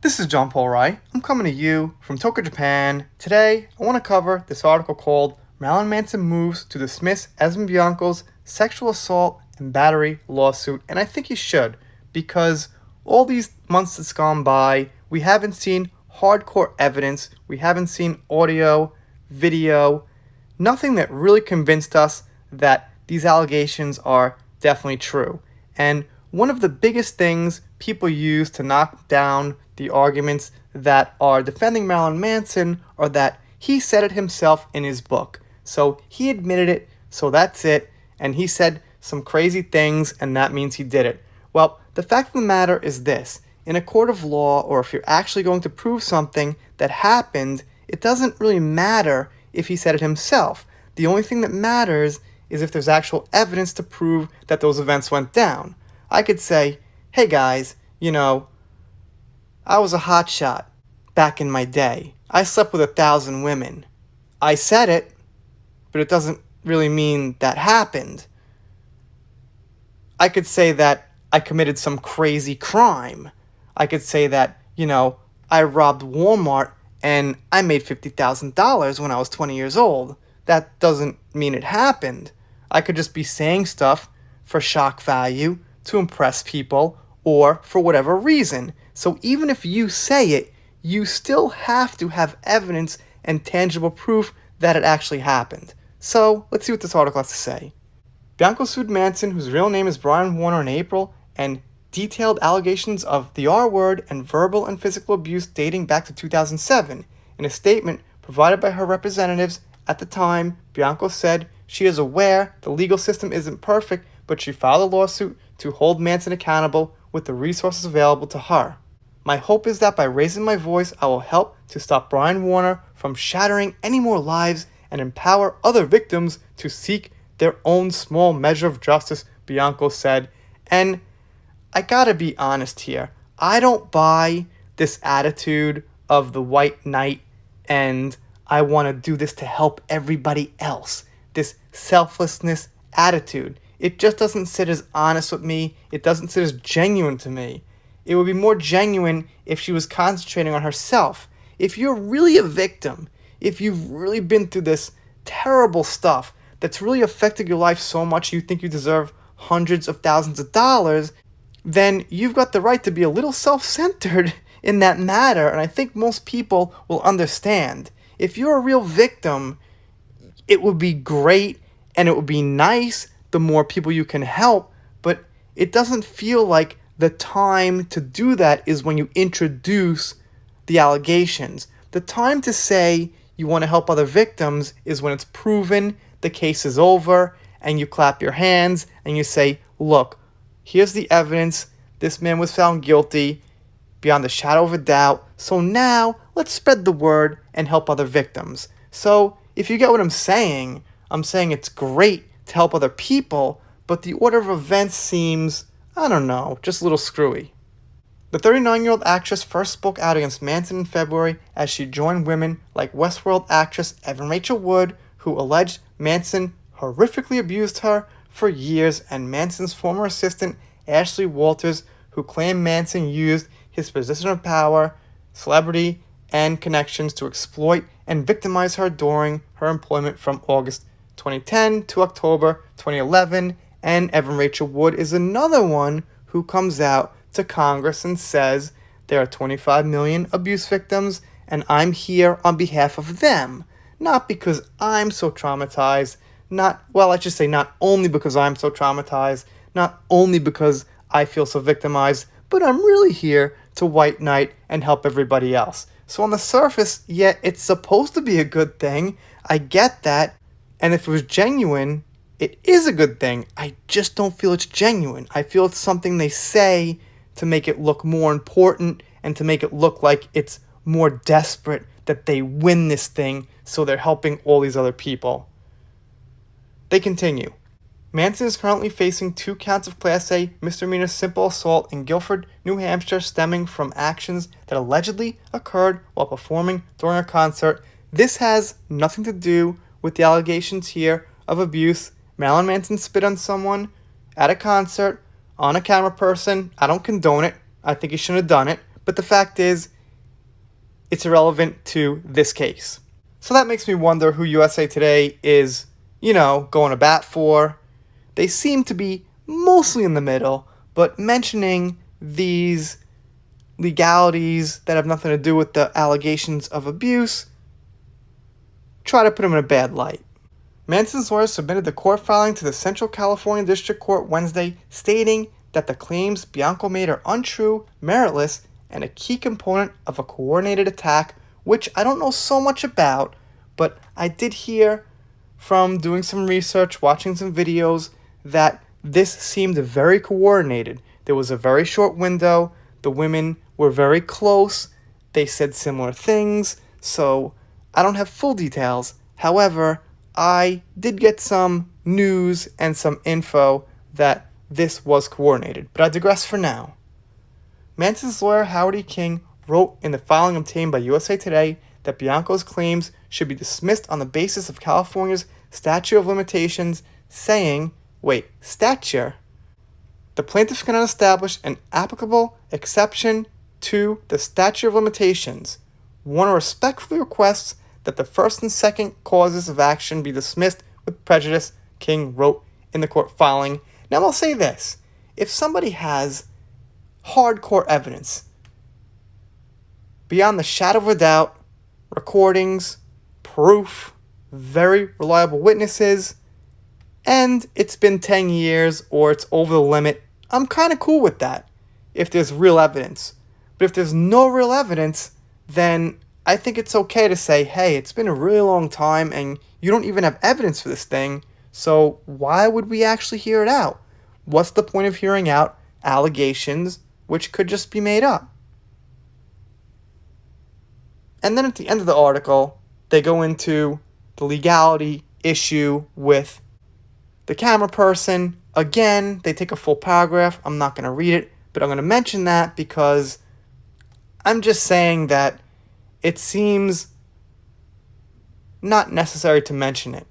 This is John Paul Rai. I'm coming to you from Tokyo, Japan. Today, I want to cover this article called Marilyn Manson Moves to Dismiss Esmond Bianco's Sexual Assault and Battery Lawsuit. And I think he should, because all these months that's gone by, we haven't seen hardcore evidence, we haven't seen audio, video, nothing that really convinced us that these allegations are definitely true. And one of the biggest things people use to knock down the arguments that are defending Marilyn Manson are that he said it himself in his book. So he admitted it, so that's it, and he said some crazy things, and that means he did it. Well, the fact of the matter is this. In a court of law, or if you're actually going to prove something that happened, it doesn't really matter if he said it himself. The only thing that matters is if there's actual evidence to prove that those events went down. I could say, hey guys, I was a hotshot back in my day. I slept with 1,000 women. I said it, but it doesn't really mean that happened. I could say that I committed some crazy crime. I could say that, I robbed Walmart and I made $50,000 when I was 20 years old. That doesn't mean it happened. I could just be saying stuff for shock value, to impress people, or for whatever reason. So even if you say it, you still have to have evidence and tangible proof that it actually happened. So let's see what this article has to say. Bianco sued Manson, whose real name is Brian Warner, in April, and detailed allegations of the R word and verbal and physical abuse dating back to 2007. In a statement provided by her representatives at the time, Bianco said she is aware the legal system isn't perfect, but she filed a lawsuit to hold Manson accountable with the resources available to her. My hope is that by raising my voice, I will help to stop Brian Warner from shattering any more lives and empower other victims to seek their own small measure of justice, Bianco said. And I gotta be honest here. I don't buy this attitude of the white knight and I want to do this to help everybody else. This selflessness attitude. It just doesn't sit as honest with me. It doesn't sit as genuine to me. It would be more genuine if she was concentrating on herself. If you're really a victim, if you've really been through this terrible stuff that's really affected your life so much you think you deserve hundreds of thousands of dollars, then you've got the right to be a little self-centered in that matter, and I think most people will understand. If you're a real victim, it would be great and it would be nice the more people you can help, but it doesn't feel like the time to do that is when you introduce the allegations. The time to say you want to help other victims is when it's proven, the case is over, and you clap your hands and you say, look, here's the evidence, this man was found guilty beyond a shadow of a doubt, so now let's spread the word and help other victims. So if you get what I'm saying it's great to help other people, but the order of events seems, just a little screwy. The 39-year-old actress first spoke out against Manson in February as she joined women like Westworld actress Evan Rachel Wood, who alleged Manson horrifically abused her for years, and Manson's former assistant Ashley Walters, who claimed Manson used his position of power, celebrity, and connections to exploit and victimize her during her employment from August 2010 to October 2011. And Evan Rachel Wood is another one who comes out to Congress and says there are 25 million abuse victims and I'm here on behalf of them. Not because I'm so traumatized, not only because I'm so traumatized, not only because I feel so victimized, but I'm really here to white knight and help everybody else. So on the surface, yeah, it's supposed to be a good thing. I get that. And if it was genuine, it is a good thing. I just don't feel it's genuine. I feel it's something they say to make it look more important and to make it look like it's more desperate that they win this thing, so they're helping all these other people. They continue. Manson is currently facing 2 counts of Class A misdemeanor simple assault in Guilford, New Hampshire, stemming from actions that allegedly occurred while performing during a concert. This has nothing to do with the allegations here of abuse. Marilyn Manson spit on someone at a concert, on a camera person. I don't condone it. I think he shouldn't have done it. But the fact is, it's irrelevant to this case. So that makes me wonder who USA Today is, going to bat for. They seem to be mostly in the middle, but mentioning these legalities that have nothing to do with the allegations of abuse try to put him in a bad light. Manson's lawyers submitted the court filing to the Central California District Court Wednesday, stating that the claims Bianco made are untrue, meritless, and a key component of a coordinated attack, which I don't know so much about, but I did hear from doing some research, watching some videos, that this seemed very coordinated. There was a very short window, the women were very close, they said similar things, so I don't have full details. However, I did get some news and some info that this was coordinated, but I digress for now. Manson's lawyer, Howard E. King, wrote in the filing obtained by USA Today that Bianco's claims should be dismissed on the basis of California's statute of limitations, saying, statute? The plaintiff cannot establish an applicable exception to the statute of limitations. Warner respectfully requests that the first and second causes of action be dismissed with prejudice, King wrote in the court filing. Now I'll say this, if somebody has hardcore evidence, beyond the shadow of a doubt, recordings, proof, very reliable witnesses, and it's been 10 years or it's over the limit, I'm kind of cool with that if there's real evidence. But if there's no real evidence, then I think it's okay to say, hey, it's been a really long time and you don't even have evidence for this thing, so why would we actually hear it out? What's the point of hearing out allegations which could just be made up? And then at the end of the article, they go into the legality issue with the camera person. Again, they take a full paragraph. I'm not going to read it, but I'm going to mention that because I'm just saying that it seems not necessary to mention it.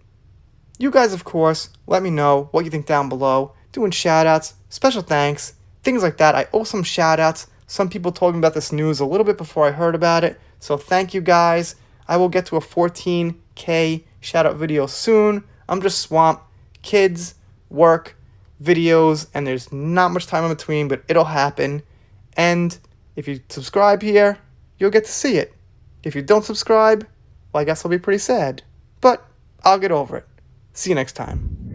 You guys, of course, let me know what you think down below. Doing shoutouts, special thanks, things like that. I owe some shoutouts. Some people told me about this news a little bit before I heard about it. So thank you guys. I will get to a 14K shoutout video soon. I'm just swamped. Kids, work, videos, and there's not much time in between, but it'll happen. And if you subscribe here, you'll get to see it. If you don't subscribe, well, I guess I'll be pretty sad. But I'll get over it. See you next time.